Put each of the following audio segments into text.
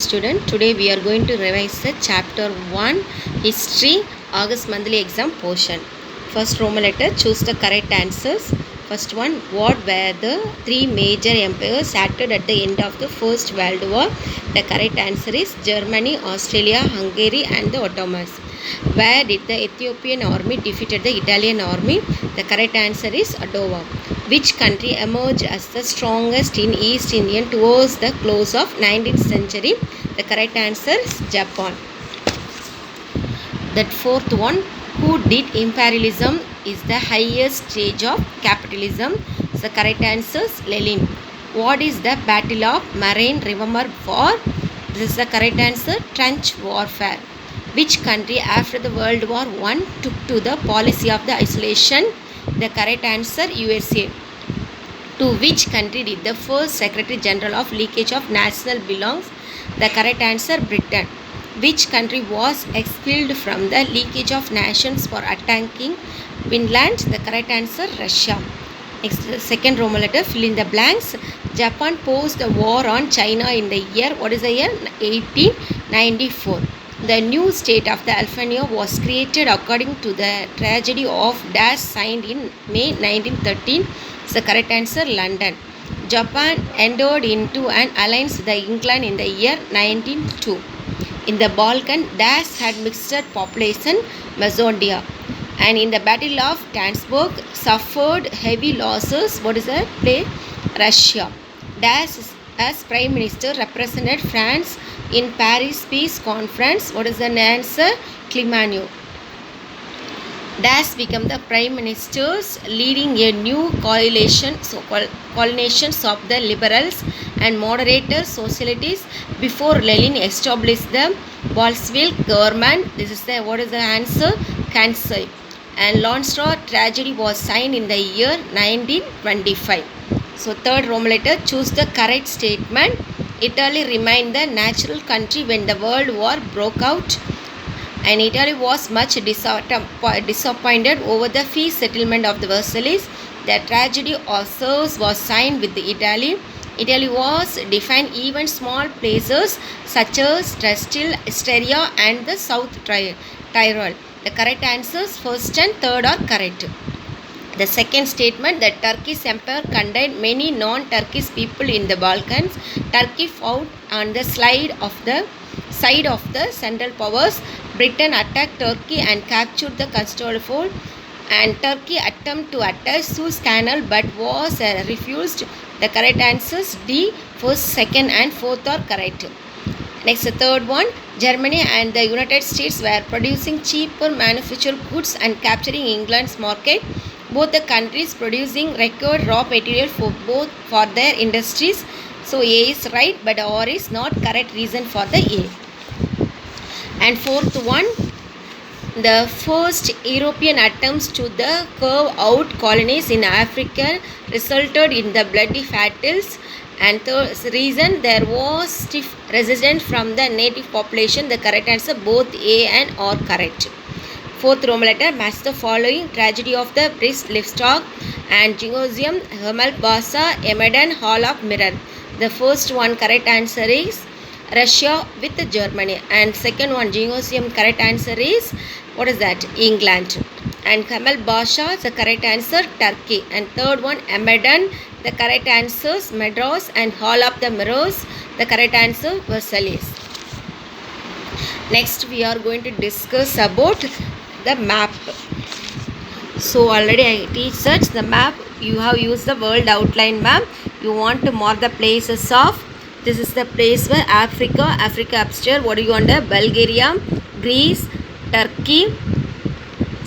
Student, today we are going to revise the chapter 1 history August monthly exam portion. First Roman letter, choose the correct answers. First one, what were the three major empires acted at the end of the First World War? The correct answer is Germany, Australia, Hungary and the Ottomans. Where did the Ethiopian army defeated the Italian army? The correct answer is Adowa. Which country emerged as the strongest in East India towards the close of 19th century? The correct answer is Japan. That fourth one, who did imperialism is the highest stage of capitalism? The correct answer is Lenin. What is the Battle of Marne remembered for? This is the correct answer, trench warfare. Which country after the World War I took to the policy of the isolation? The correct answer, USA. To which country did the first Secretary General of Leakage of National belongs? The correct answer, Britain. Which country was expelled from the Leakage of Nations for attacking Finland? The correct answer, Russia. Next, the second Roman letter, fill in the blanks. Japan posed the war on China in the year, what is the year? 1894. The new state of the Albania was created according to the tragedy of Dash signed in May 1913. The correct answer, London. Japan entered into an alliance with England in the year 1902. In the Balkan, Dash had mixed population, Macedonia. And in the Battle of Tannenberg, suffered heavy losses. What is that? Play Russia. Dash as Prime Minister represented France in Paris Peace Conference. What is the answer? Clémenceau. Dash became the Prime Ministers leading a new coalition, coalitions of the liberals and moderate socialists before Lenin established the Bolshevik government. This is the, what is the answer? Kansai. And Landstraw tragedy was signed in the year 1925. So third Roman letter, choose the correct statement. Italy remained the natural country when the World War broke out, and Italy was much disappointed over the free settlement of the Versailles. The tragedy also was signed with Italy. Italy was defined even small places such as Trestil, Styria and the South Tyrol. The correct answers first and third are correct. The second statement, that Turkish empire contained many non-Turkish people in the Balkans. Turkey fought on the side of the Central Powers. Britain attacked Turkey and captured the Constantinople, and Turkey attempted to attack Suez Canal but was refused. The correct answers D, first, second and fourth are correct. Next, the third one, Germany and the United States were producing cheaper manufactured goods and capturing England's market. Both the countries producing record raw material for their industries. So A is right, but R is not correct reason for the A. And fourth one, the first European attempts to carve out colonies in Africa resulted in the bloody battles. And third reason, there was stiff resistance from the native population. The correct answer, both A and R correct. Fourth Roman letter, match the following: tragedy of the Brest Livestock and Gymnasium, Hamel Basa, Emaden, Hall of Mirror. The first one correct answer is Russia with Germany, and second one Gymnasium correct answer is, what is that? England. And Kamal Basha, the correct answer Turkey. And third one Emaden, the correct answers Madras, and Hall of the Mirrors, the correct answer Versailles. Next we are going to discuss about the map. So already I teach such the map. You have used the world outline map. You want to mark the places of, this is the place where Africa upstairs. What do you want? Bulgaria, Greece, Turkey,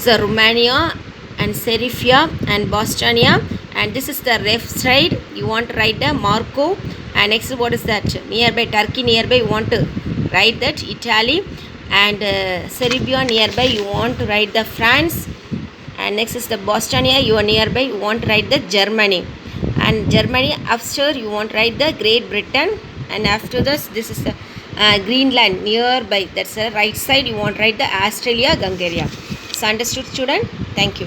the Romania and Serbia and Bosnia. And this is the left side. You want to write the Morocco. And next, what is that? Nearby Turkey, nearby you want to write that Italy. And Serbia nearby you want to write the France. And next is the Bosnia, you are nearby you want to write the Germany. And Germany upstairs you want to write the Great Britain. And after this is the Greenland nearby, that's the right side, you want to write the Australia, Hungary. So understood, student? Thank you.